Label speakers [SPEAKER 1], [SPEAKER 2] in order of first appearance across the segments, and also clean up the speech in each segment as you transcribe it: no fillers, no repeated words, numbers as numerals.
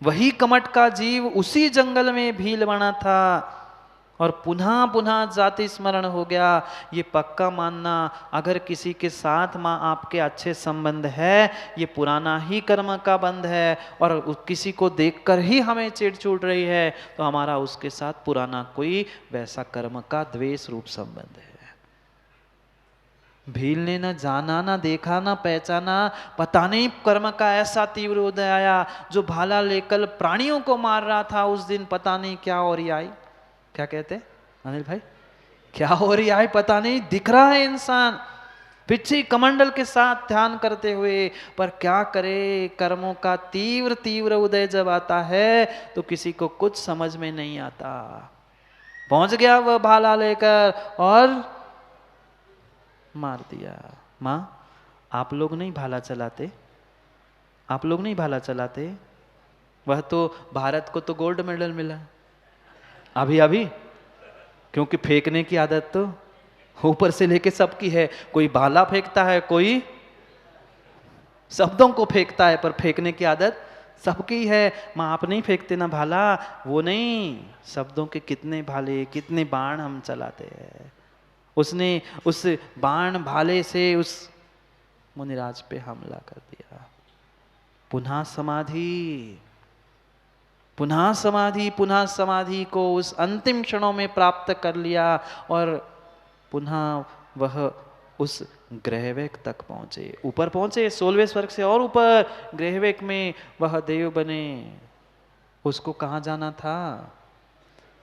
[SPEAKER 1] वही कमट का जीव उसी जंगल में भील बना था और पुनः पुनः जाति स्मरण हो गया। ये पक्का मानना, अगर किसी के साथ माँ आपके अच्छे संबंध है, ये पुराना ही कर्म का बंध है, और किसी को देखकर ही हमें चिढ़ छूट रही है, तो हमारा उसके साथ पुराना कोई वैसा कर्म का द्वेष रूप संबंध है। भील ने न जाना, न देखा, न पहचाना, पता नहीं कर्म का ऐसा तीव्र उदय आया, जो भाला लेकर प्राणियों को मार रहा था उस दिन, पता नहीं क्या हो रही आई। क्या कहते अनिल भाई, क्या हो रही आई पता नहीं, दिख रहा है इंसान पीछे कमंडल के साथ ध्यान करते हुए, पर क्या करे, कर्मों का तीव्र तीव्र उदय जब आता है तो किसी को कुछ समझ में नहीं आता। पहुंच गया वह भाला लेकर और मार दिया। माँ, आप लोग नहीं भाला चलाते, आप लोग नहीं भाला चलाते, वह तो भारत को तो गोल्ड मेडल मिला अभी अभी, क्योंकि फेंकने की आदत तो ऊपर से लेके सबकी है। कोई भाला फेंकता है, कोई शब्दों को फेंकता है, पर फेंकने की आदत सबकी है। माँ, आप नहीं फेंकते ना भाला, वो नहीं, शब्दों के कितने भाले, कितने बाण हम चलाते हैं। उसने उस बाण भाले से उस मुनिराज पे हमला कर दिया। पुनः समाधि, पुनः समाधि, पुनः समाधि को उस अंतिम क्षणों में प्राप्त कर लिया, और पुनः वह उस ग्रहवेक तक पहुंचे, ऊपर पहुंचे 16वें स्वर्ग से और ऊपर ग्रहवेक में वह देव बने। उसको कहाँ जाना था?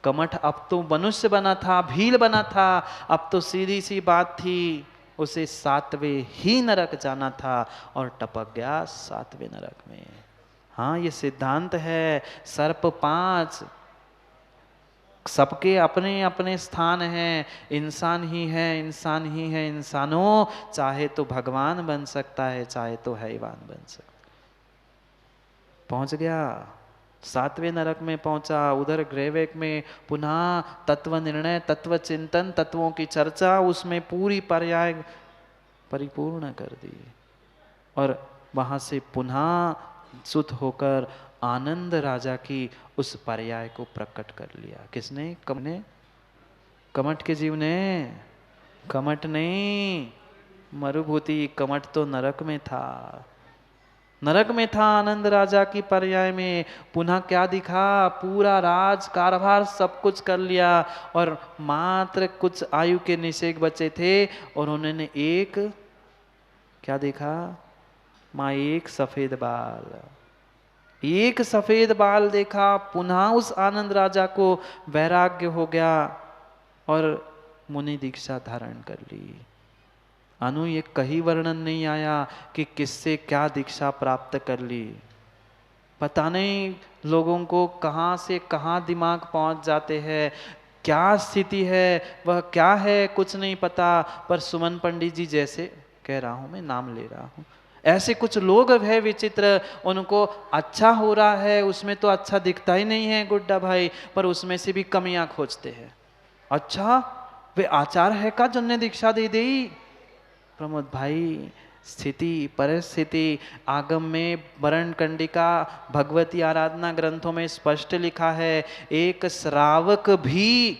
[SPEAKER 1] कमठ अब तो मनुष्य बना था, भील बना था, अब तो सीधी सी बात थी, उसे 7वें ही नरक जाना था, और टपक गया 7वें नरक में। हाँ, ये सिद्धांत है। सर्प 5, सबके अपने अपने स्थान हैं, इंसान ही है, इंसान ही है, इंसानों चाहे तो भगवान बन सकता है, चाहे तो हैवान बन सकता। पहुंच गया 7वें नरक में पहुंचा, उधर ग्रहवेक में पुनः तत्व निर्णय, तत्व चिंतन, तत्वों की चर्चा, उसमें पूरी पर्याय परिपूर्ण कर दी, और वहां से पुनः सुत होकर आनंद राजा की उस पर्याय को प्रकट कर लिया। किसने? कमने, कमठ के जीव ने, कमठ नहीं, मरुभूति। कमठ तो नरक में था, नरक में था। आनंद राजा की पर्याय में पुनः क्या दिखा? पूरा राज कारभार सब कुछ कर लिया, और मात्र कुछ आयु के निषेक बचे थे, और उन्होंने एक क्या देखा? माँ, एक सफेद बाल, एक सफेद बाल देखा। पुनः उस आनंद राजा को वैराग्य हो गया, और मुनि दीक्षा धारण कर ली। अनु, ये कहीं वर्णन नहीं आया कि किससे क्या दीक्षा प्राप्त कर ली। पता नहीं लोगों को कहाँ से कहाँ दिमाग पहुंच जाते हैं, क्या स्थिति है, वह क्या है, कुछ नहीं पता। पर सुमन पंडित जी जैसे, कह रहा हूं मैं, नाम ले रहा हूं, ऐसे कुछ लोग है विचित्र, उनको अच्छा हो रहा है, उसमें तो अच्छा दिखता ही नहीं है गुड्डा भाई, पर उसमें से भी कमियां खोजते हैं। अच्छा, वे आचार है का जिनने दीक्षा दे दी? प्रमोद भाई, स्थिति परिस्थिति आगम में, वर्ण कंडिका, भगवती आराधना ग्रंथों में स्पष्ट लिखा है, एक श्रावक भी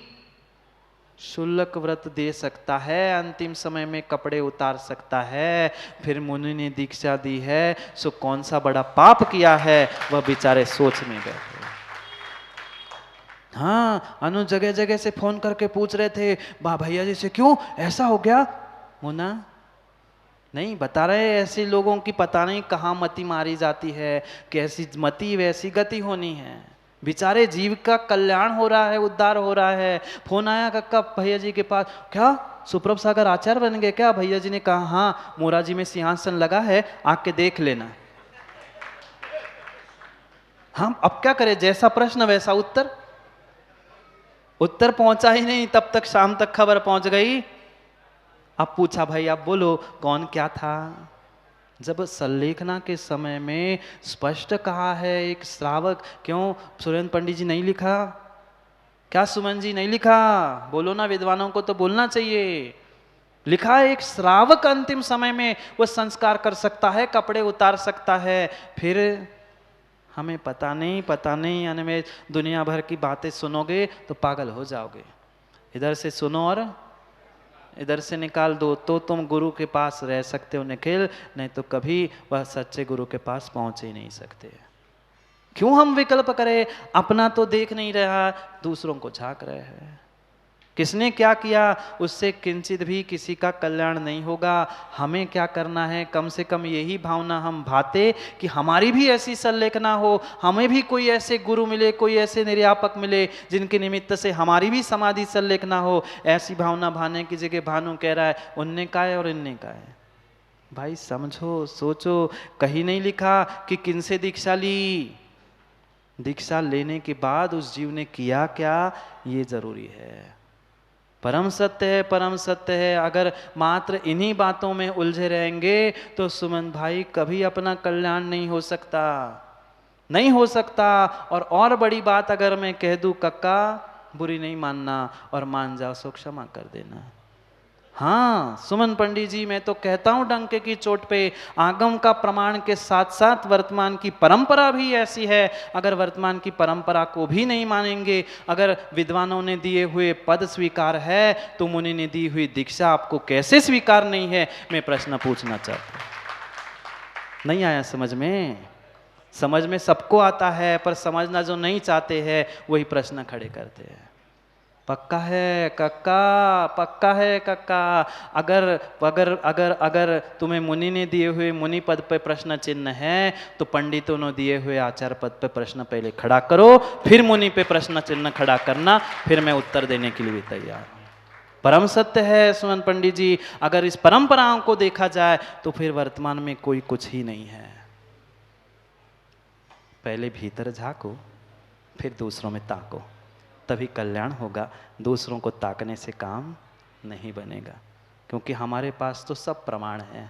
[SPEAKER 1] शुल्क व्रत दे सकता है, अंतिम समय में कपड़े उतार सकता है। फिर मुनि ने दीक्षा दी है, सो कौन सा बड़ा पाप किया है, वह बेचारे सोच में बैठे। हाँ, अनु जगह जगह से फोन करके पूछ रहे थे, बा भैया जी से क्यों ऐसा हो गया? मुना नहीं बता रहे, ऐसे लोगों की पता नहीं कहाँ मति मारी जाती है, कैसी मति वैसी गति होनी है। बेचारे जीव का कल्याण हो रहा है, उद्धार हो रहा है। फोन आया कक्का भैया जी के पास, क्या सुप्रभ सागर आचार्य बन गए क्या? भैया जी ने कहा हाँ, मोराजी में सिंहासन लगा है, आके देख लेना। हम अब क्या करें, जैसा प्रश्न वैसा उत्तर। उत्तर पहुंचा ही नहीं, तब तक शाम तक खबर पहुंच गई। अब पूछा, भाई आप बोलो कौन क्या था? जब संलेखना के समय में स्पष्ट कहा है एक श्रावक, क्यों सुरेंद्र पंडित जी नहीं लिखा? क्या सुमन जी नहीं लिखा? बोलो ना, विद्वानों को तो बोलना चाहिए। लिखा है एक श्रावक अंतिम समय में वो संस्कार कर सकता है, कपड़े उतार सकता है। फिर हमें पता नहीं यानी में दुनिया भर की बातें सुनोगे तो पागल हो जाओगे। इधर से सुनो और इधर से निकाल दो तो तुम गुरु के पास रह सकते हो निखिल, नहीं तो कभी वह सच्चे गुरु के पास पहुंच ही नहीं सकते। क्यों हम विकल्प करें? अपना तो देख नहीं रहा, दूसरों को झांक रहे हैं। किसने क्या किया उससे किंचित भी किसी का कल्याण नहीं होगा। हमें क्या करना है, कम से कम यही भावना हम भाते कि हमारी भी ऐसी संलेखना हो, हमें भी कोई ऐसे गुरु मिले, कोई ऐसे निर्यापक मिले जिनके निमित्त से हमारी भी समाधि संलेखना हो। ऐसी भावना भाने की जगह भानु कह रहा है उनने का है और इनने का है। भाई समझो, सोचो, कहीं नहीं लिखा कि किनसे दीक्षा ली। दीक्षा लेने के बाद उस जीव ने किया क्या, ये जरूरी है। परम सत्य है, परम सत्य है। अगर मात्र इन्हीं बातों में उलझे रहेंगे तो सुमन भाई कभी अपना कल्याण नहीं हो सकता, नहीं हो सकता। और बड़ी बात अगर मैं कह दूं कक्का, बुरी नहीं मानना, और मान जाओ सो क्षमा कर देना। हाँ सुमन पंडित जी, मैं तो कहता हूं डंके की चोट पे, आगम का प्रमाण के साथ साथ वर्तमान की परंपरा भी ऐसी है। अगर वर्तमान की परंपरा को भी नहीं मानेंगे, अगर विद्वानों ने दिए हुए पद स्वीकार है तो मुनि ने दी हुई दीक्षा आपको कैसे स्वीकार नहीं है, मैं प्रश्न पूछना चाहता हूं। नहीं आया समझ में? समझ में सबको आता है, पर समझना जो नहीं चाहते हैं वही प्रश्न खड़े करते हैं। पक्का है कक्का, पक्का है कक्का। अगर अगर अगर अगर तुम्हें मुनि ने दिए हुए मुनि पद पे प्रश्न चिन्ह है तो पंडितों ने दिए हुए आचार्य पद पे प्रश्न पहले खड़ा करो, फिर मुनि पे प्रश्न चिन्ह खड़ा करना, फिर मैं उत्तर देने के लिए भी तैयार हूं। परम सत्य है सुमन पंडित जी। अगर इस परंपराओं को देखा जाए तो फिर वर्तमान में कोई कुछ ही नहीं है। पहले भीतर झांको, फिर दूसरों में ताको, तभी कल्याण होगा। दूसरों को ताकने से काम नहीं बनेगा, क्योंकि हमारे पास तो सब प्रमाण है,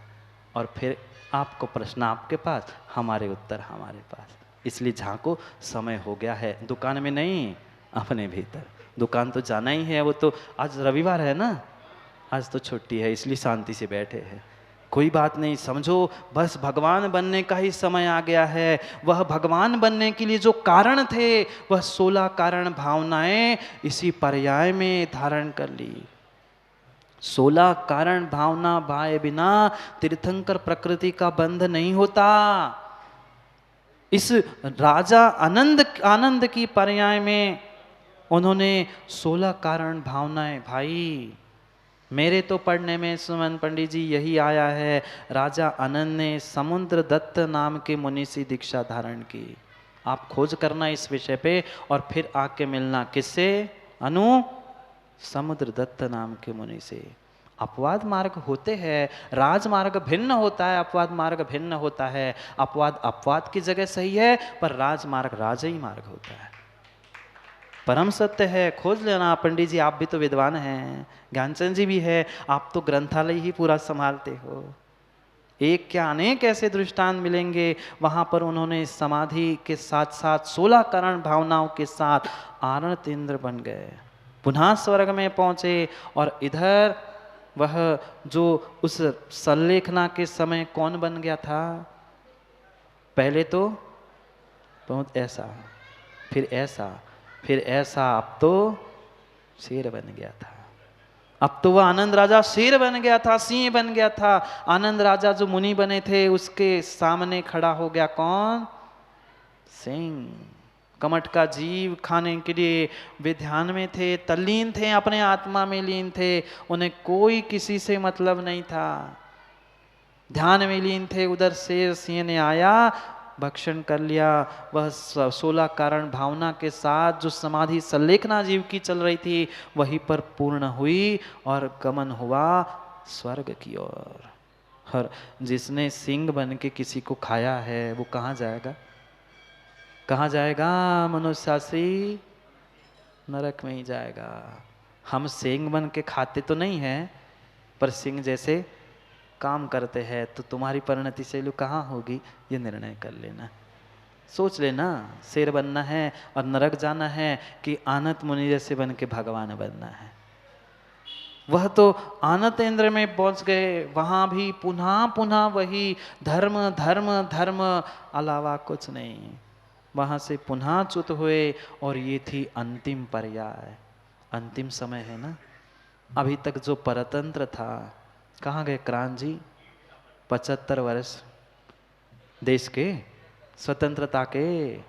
[SPEAKER 1] और फिर आपको प्रश्न आपके पास, हमारे उत्तर हमारे पास। इसलिए झांको, समय हो गया है। दुकान में नहीं, अपने भीतर। दुकान तो जाना ही है, वो तो आज रविवार है ना, आज तो छुट्टी है, इसलिए शांति से बैठे हैं। कोई बात नहीं, समझो बस भगवान बनने का ही समय आ गया है। वह भगवान बनने के लिए जो कारण थे, वह 16 कारण भावनाएं इसी पर्याय में धारण कर ली। 16 कारण भावना भाए बिना तीर्थंकर प्रकृति का बंध नहीं होता। इस राजा आनंद की पर्याय में उन्होंने 16 कारण भावनाएं भाई। मेरे तो पढ़ने में सुमन पंडित जी यही आया है, राजा आनंद ने समुद्र दत्त नाम के मुनि से दीक्षा धारण की। आप खोज करना इस विषय पे और फिर आके मिलना। किससे? अनु समुद्र दत्त नाम के मुनि से। अपवाद मार्ग होते हैं, राजमार्ग भिन्न होता है, अपवाद मार्ग भिन्न होता है। अपवाद अपवाद की जगह सही है, पर राजमार्ग राज ही मार्ग होता है। परम सत्य है, खोज लेना। पंडित जी आप भी तो विद्वान हैं, ज्ञानचंद जी भी है, आप तो ग्रंथालय ही पूरा संभालते हो। एक क्या अनेक ऐसे दृष्टांत मिलेंगे। वहां पर उन्होंने समाधि के साथ साथ 16 कारण भावनाओं के साथ आनंद इंद्र बन गए, पुनः स्वर्ग में पहुंचे। और इधर वह जो उस संलेखना के समय कौन बन गया था? पहले तो बहुत ऐसा, फिर ऐसा, फिर ऐसा, अब तो शेर बन गया था। अब तो वह आनंद राजा शेर बन गया था, सिंह बन गया था। आनंद राजा जो मुनि बने थे उसके सामने खड़ा हो गया कौन? सिंह। कमठ का जीव खाने के लिए वे ध्यान में थे, तल्लीन थे, अपने आत्मा में लीन थे। उन्हें कोई किसी से मतलब नहीं था, ध्यान में लीन थे। उधर शेर सिंह ने आया, भक्षण कर लिया। वह 16 कारण भावना के साथ जो समाधि संलेखना जीव की चल रही थी वहीं पर पूर्ण हुई और गमन हुआ स्वर्ग की ओर। और जिसने सिंह बन के किसी को खाया है वो कहाँ जाएगा? कहाँ जाएगा? मनुष्य शास्त्री नरक में ही जाएगा। हम सिंह बन के खाते तो नहीं है, पर सिंह जैसे काम करते हैं, तो तुम्हारी परिणति से लो कहाँ होगी ये निर्णय कर लेना, सोच लेना। शेर बनना है और नरक जाना है कि आनंद मुनि जैसे बन के भगवान बनना है। वह तो आनंद इंद्र में पहुंच गए, वहां भी पुनः पुनः वही धर्म धर्म धर्म, अलावा कुछ नहीं। वहाँ से पुनः च्युत हुए और ये थी अंतिम पर्याय, अंतिम समय है ना। अभी तक जो परतंत्र था, कहाँ गए क्रांत जी? 75 वर्ष देश के स्वतंत्रता के,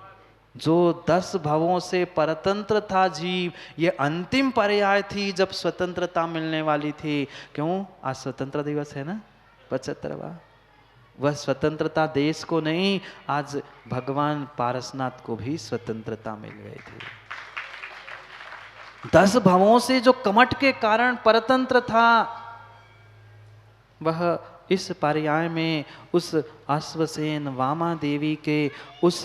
[SPEAKER 1] जो 10 भवों से परतंत्र था जीव, ये अंतिम पर्याय थी जब स्वतंत्रता मिलने वाली थी। क्यों? आज स्वतंत्रता दिवस है ना, 75वां। वह स्वतंत्रता देश को नहीं, आज भगवान पारसनाथ को भी स्वतंत्रता मिल गई थी। 10 भवों से जो कमठ के कारण परतंत्र था, वह इस पर्याय में उस अश्वसेन वामा देवी के उस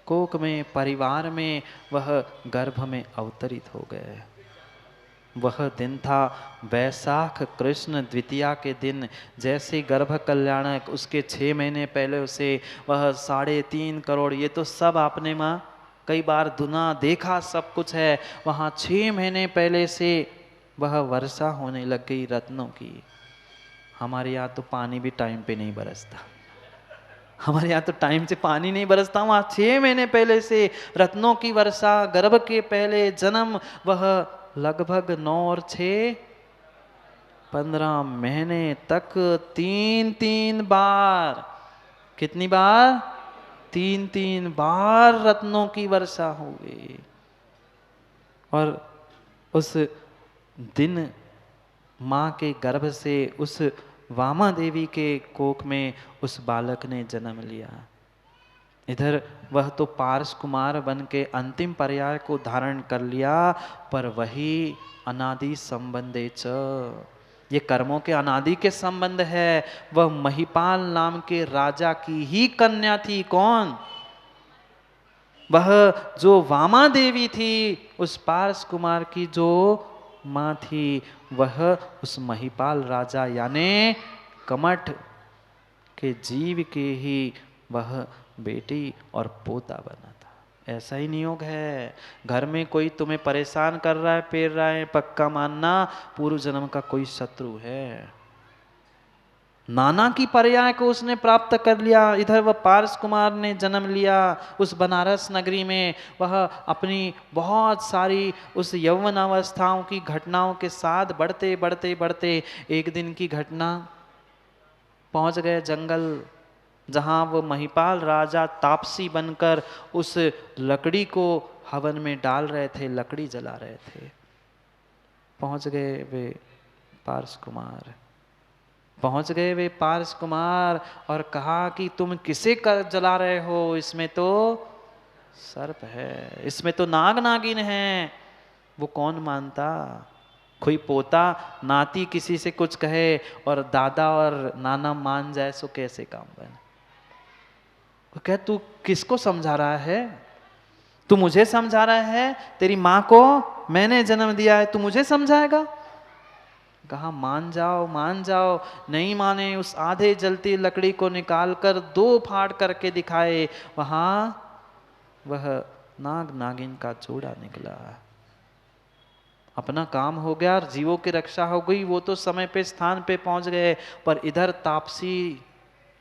[SPEAKER 1] कोक में, परिवार में, वह गर्भ में अवतरित हो गए। वह दिन था वैशाख कृष्ण द्वितीया के दिन। जैसे गर्भ कल्याणक, उसके 6 महीने पहले उसे वह 3.5 करोड़, ये तो सब आपने माँ कई बार दुना देखा, सब कुछ है। वहाँ 6 महीने पहले से वह वर्षा होने लग गई रत्नों की। हमारे यहाँ तो पानी भी टाइम पे नहीं बरसता, हमारे यहाँ तो टाइम से पानी नहीं बरसता। वहाँ 6 महीने पहले से रत्नों की वर्षा, गर्भ के पहले जन्म, वह लगभग 9 और 6 15 महीने तक 3-3 बार, कितनी बार? 3-3 बार रत्नों की वर्षा हो गई। और उस दिन माँ के गर्भ से उस वामा देवी के कोख में उस बालक ने जन्म लिया। इधर वह तो पारस कुमार बन के अंतिम पर्याय को धारण कर लिया, पर वही अनादि संबंधे च, ये कर्मों के अनादि के संबंध है। वह महिपाल नाम के राजा की ही कन्या थी। कौन? वह जो वामा देवी थी, उस पारस कुमार की जो माँ थी, वह उस महिपाल राजा यानी कमठ के जीव के ही वह बेटी और पोता बना था। ऐसा ही नियोग है। घर में कोई तुम्हें परेशान कर रहा है, पेर रहा है, पक्का मानना पूर्व जन्म का कोई शत्रु है। नाना की पर्याय को उसने प्राप्त कर लिया। इधर वह पारस कुमार ने जन्म लिया उस बनारस नगरी में। वह अपनी बहुत सारी उस यौवन अवस्थाओं की घटनाओं के साथ बढ़ते बढ़ते बढ़ते एक दिन की घटना, पहुंच गए जंगल जहां वो महिपाल राजा तापसी बनकर उस लकड़ी को हवन में डाल रहे थे, लकड़ी जला रहे थे। पहुंच गए वे पारस कुमार, पहुंच गए वे पारस कुमार और कहा कि तुम किसे कर जला रहे हो? इसमें तो सर्प है, इसमें तो नाग नागिन है। वो कौन मानता? कोई पोता नाती किसी से कुछ कहे और दादा और नाना मान जाए सो कैसे काम बने? वो कहे तू किसको समझा रहा है? तू मुझे समझा रहा है? तेरी माँ को मैंने जन्म दिया है, तू मुझे समझाएगा? कहा मान जाओ मान जाओ। नहीं माने, उस आधे जलती लकड़ी को निकालकर 2 फाड़ करके दिखाए। वहां वह नाग नागिन का जोड़ा निकला। अपना काम हो गया, जीवों की रक्षा हो गई। वो तो समय पे स्थान पे पहुंच गए, पर इधर तापसी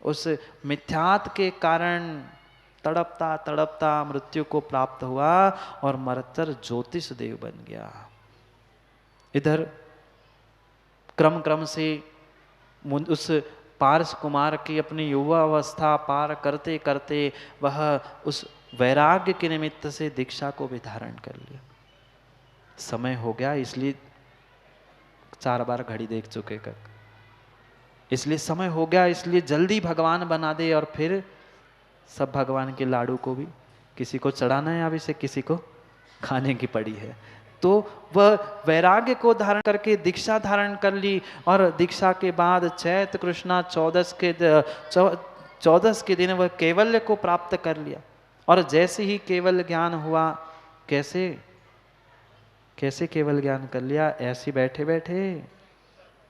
[SPEAKER 1] उस मिथ्यात के कारण तड़पता तड़पता मृत्यु को प्राप्त हुआ और मरकर ज्योतिष देव बन गया। इधर क्रम क्रम से उस पारस कुमार की अपनी युवा अवस्था पार करते करते वह उस वैराग्य के निमित्त से दीक्षा को भी धारण कर लिया। समय हो गया, इसलिए 4 बार घड़ी देख चुके कर, इसलिए समय हो गया, इसलिए जल्दी भगवान बना दे और फिर सब भगवान के लाडू को भी किसी को चढ़ाना है, अभी से किसी को खाने की पड़ी है। तो वह वैराग्य को धारण करके दीक्षा धारण कर ली और दीक्षा के बाद चैत्र कृष्णा 14 के दिन वह कैवल्य को प्राप्त कर लिया। और जैसे ही केवल ज्ञान हुआ, कैसे कैसे केवल ज्ञान कर लिया? ऐसे बैठे बैठे,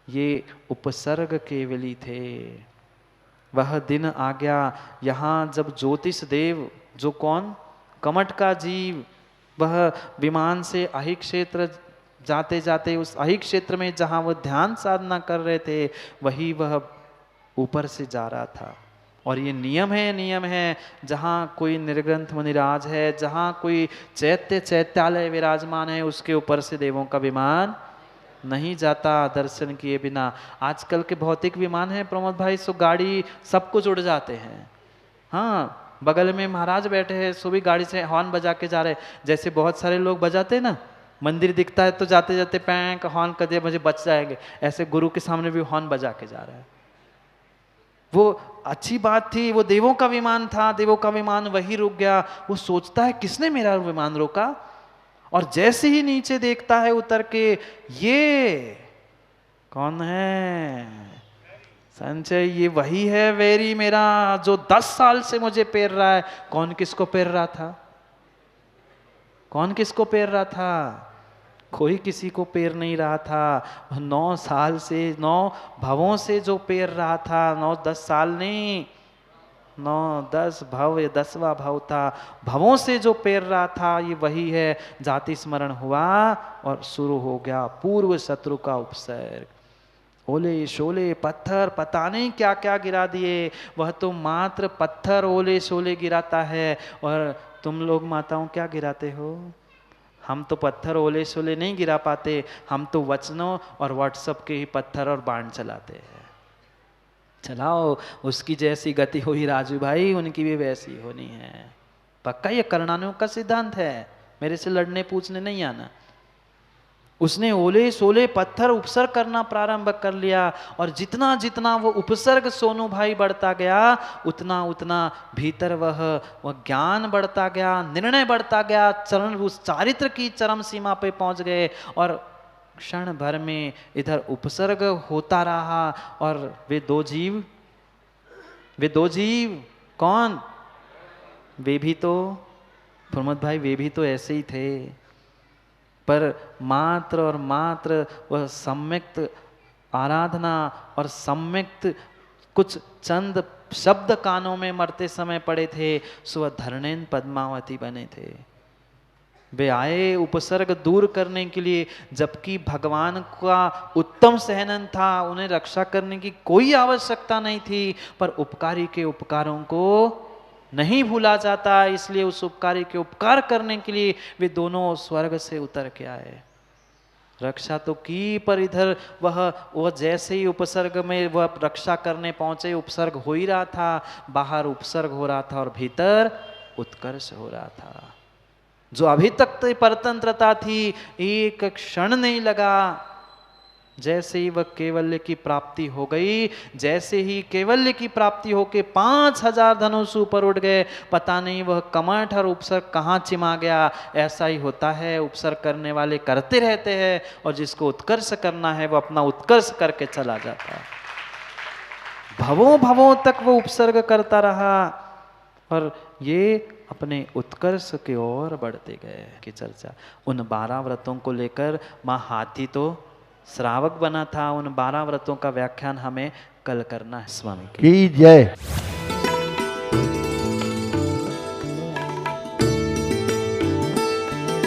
[SPEAKER 1] ये उपसर्ग केवली थे। वह दिन आ गया यहाँ जब ज्योतिष देव, जो कौन? कमठ का जीव, वह विमान से अहि क्षेत्र जाते जाते उस अहि क्षेत्र में जहाँ वह ध्यान साधना कर रहे थे, वही वह ऊपर से जा रहा था और ये नियम है, जहाँ कोई निर्ग्रंथ मुनिराज है, जहाँ कोई चैत्यालय विराजमान है, उसके ऊपर से देवों का विमान नहीं जाता दर्शन किए बिना। आजकल के भौतिक विमान है प्रमोद भाई, सो गाड़ी सब कुछ उड़ जाते हैं। हाँ, बगल में महाराज बैठे हैं, सो भी गाड़ी से हॉर्न बजा के जा रहे, जैसे बहुत सारे लोग बजाते हैं ना, मंदिर दिखता है तो जाते जाते पैंक हॉर्न कर दे, मुझे बच जाएंगे, ऐसे गुरु के सामने भी हॉर्न बजा के जा रहा है। वो अच्छी बात थी, वो देवों का विमान था, देवों का विमान वही रुक गया। वो सोचता है किसने मेरा विमान रोका, और जैसे ही नीचे देखता है उतर के, ये कौन है संजय, ये वही है वेरी मेरा, जो 10 साल से मुझे पेर रहा है। कौन किसको पेर रहा था, कौन किसको पेर रहा था? कोई किसी को पेर नहीं रहा था। 9 साल से, 9 भवों से जो पेर रहा था, 9-10 साल नहीं, 9-10 भव, ये 10वां भव था, भवों से जो पेर रहा था, ये वही है। जाति स्मरण हुआ और शुरू हो गया पूर्व शत्रु का उपसर्ग। ओले शोले पत्थर पता नहीं क्या क्या गिरा दिए, वह तो मात्र पत्थर ओले शोले गिराता है, और तुम लोग माताओं क्या गिराते हो? हम तो पत्थर ओले शोले नहीं गिरा पाते, हम तो वचनों और व्हाट्सएप के ही पत्थर और बाण चलाते हैं। चलाओ, उसकी जैसी गति हुई राजू भाई, उनकी भी वैसी होनी है। पक्का ये कर्णानुग का सिद्धांत है, मेरे से लड़ने पूछने नहीं आना। उसने ओले सोले पत्थर उपसर्ग करना प्रारंभ कर लिया, और जितना जितना वो उपसर्ग सोनू भाई बढ़ता गया, उतना उतना भीतर वह ज्ञान बढ़ता गया, निर्णय बढ़ता गया, चरण उस चारित्र की चरम सीमा पे पहुंच गए। और क्षण भर में इधर उपसर्ग होता रहा, और वे दो जीव कौन? वे भी तो प्रमोद भाई, वे भी तो ऐसे ही थे, पर मात्र और मात्र वह सम्यक्त आराधना और सम्यक्त कुछ चंद शब्द कानों में मरते समय पड़े थे, सो वह धरणेन पद्मावती बने थे। वे आए उपसर्ग दूर करने के लिए, जबकि भगवान का उत्तम सहनन था, उन्हें रक्षा करने की कोई आवश्यकता नहीं थी, पर उपकारी के उपकारों को नहीं भूला जाता, इसलिए उस उपकारी के उपकार करने के लिए वे दोनों स्वर्ग से उतर के आए। रक्षा तो की, पर इधर वह जैसे ही उपसर्ग में वह रक्षा करने पहुंचे, उपसर्ग हो ही रहा था, बाहर उपसर्ग हो रहा था और भीतर उत्कर्ष हो रहा था। जो अभी तक तो परतंत्रता थी, एक क्षण नहीं लगा, जैसे ही वह कैवल्य की प्राप्ति हो गई, जैसे ही कैवल्य की प्राप्ति होके 5000 धनुष ऊपर उठ गए, पता नहीं वह कमठ और उपसर्ग कहाँ चिमा गया। ऐसा ही होता है, उपसर्ग करने वाले करते रहते हैं, और जिसको उत्कर्ष करना है वो अपना उत्कर्ष करके चला जाता है। भवों भवों तक वो उपसर्ग करता रहा, और ये अपने उत्कर्ष की ओर बढ़ते गए। की चर्चा उन 12 व्रतों को लेकर, माँ हाथी तो श्रावक बना था, उन 12 व्रतों का व्याख्यान हमें कल करना है। स्वामी की जय।